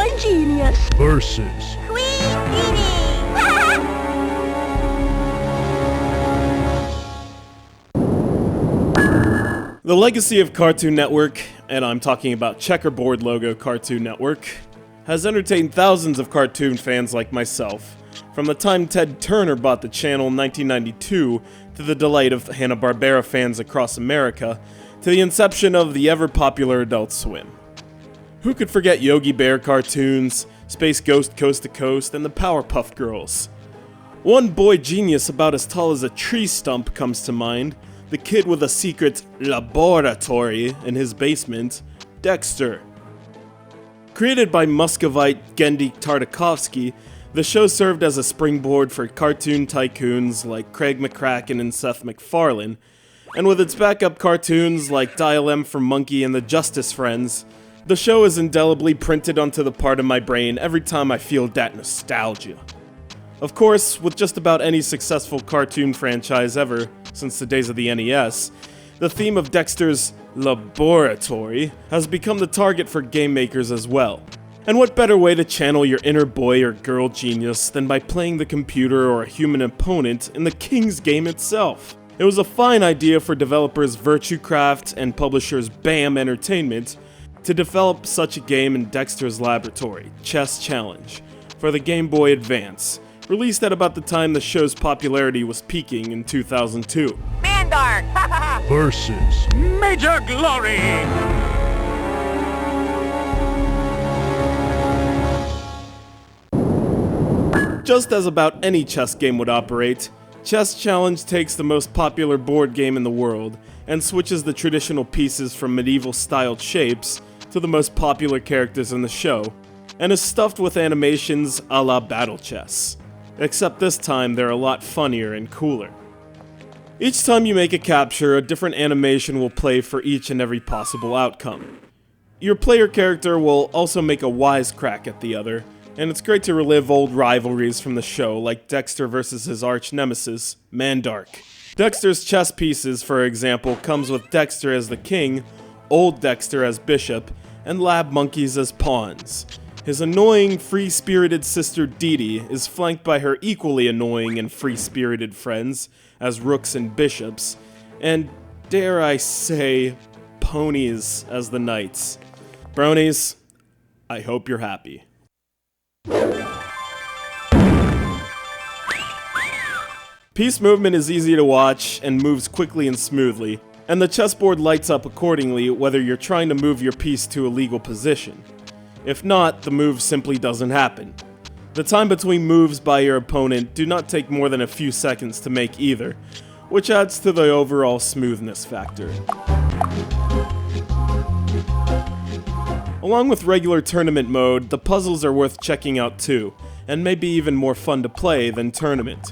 my genius versus Queen Edie. The legacy of Cartoon Network, and I'm talking about checkerboard logo Cartoon Network, has entertained thousands of cartoon fans like myself, from the time Ted Turner bought the channel in 1992 to the delight of Hanna-Barbera fans across America, to the inception of the ever-popular Adult Swim. Who could forget Yogi Bear cartoons, Space Ghost Coast to Coast, and the Powerpuff Girls? One boy genius about as tall as a tree stump comes to mind, the kid with a secret laboratory in his basement, Dexter. Created by Muscovite Gendy Tartakovsky, the show served as a springboard for cartoon tycoons like Craig McCracken and Seth MacFarlane, and with its backup cartoons like Dial M for Monkey and the Justice Friends, the show is indelibly printed onto the part of my brain every time I feel that nostalgia. Of course, with just about any successful cartoon franchise ever since the days of the NES, the theme of Dexter's laboratory has become the target for game makers as well. And what better way to channel your inner boy or girl genius than by playing the computer or a human opponent in the King's game itself? It was a fine idea for developers Virtucraft and publishers BAM Entertainment to develop such a game in Dexter's Laboratory, Chess Challenge, for the Game Boy Advance, released at about the time the show's popularity was peaking in 2002. Mandark. versus Major Glory! Just as about any chess game would operate, Chess Challenge takes the most popular board game in the world and switches the traditional pieces from medieval-styled shapes to the most popular characters in the show, and is stuffed with animations a la Battle Chess. Except this time they're a lot funnier and cooler. Each time you make a capture, a different animation will play for each and every possible outcome. Your player character will also make a wisecrack at the other, and it's great to relive old rivalries from the show, like Dexter versus his arch-nemesis, Mandark. Dexter's chess pieces, for example, comes with Dexter as the king, Old Dexter as bishop, and lab monkeys as pawns. His annoying, free-spirited sister Dee Dee is flanked by her equally annoying and free-spirited friends as rooks and bishops, and, dare I say, ponies as the knights. Bronies, I hope you're happy. Piece movement is easy to watch and moves quickly and smoothly, and the chessboard lights up accordingly whether you're trying to move your piece to a legal position. If not, the move simply doesn't happen. The time between moves by your opponent do not take more than a few seconds to make either, which adds to the overall smoothness factor. Along with regular tournament mode, the puzzles are worth checking out too, and may be even more fun to play than tournament.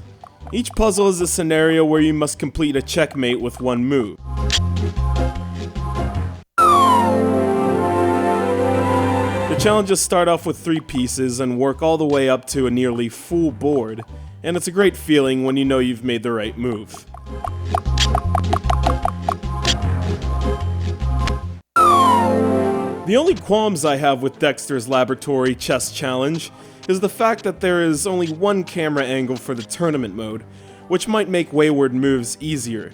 Each puzzle is a scenario where you must complete a checkmate with one move. The challenges start off with 3 pieces and work all the way up to a nearly full board, and it's a great feeling when you know you've made the right move. The only qualms I have with Dexter's Laboratory Chess Challenge is the fact that there is only one camera angle for the tournament mode, which might make wayward moves easier.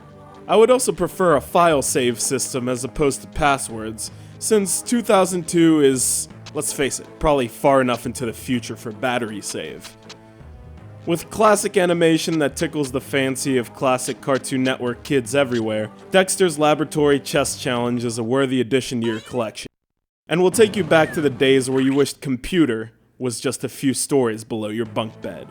I would also prefer a file save system as opposed to passwords, since 2002 is, let's face it, probably far enough into the future for battery save. With classic animation that tickles the fancy of classic Cartoon Network kids everywhere, Dexter's Laboratory Chess Challenge is a worthy addition to your collection, and will take you back to the days where you wished computer was just a few stories below your bunk bed.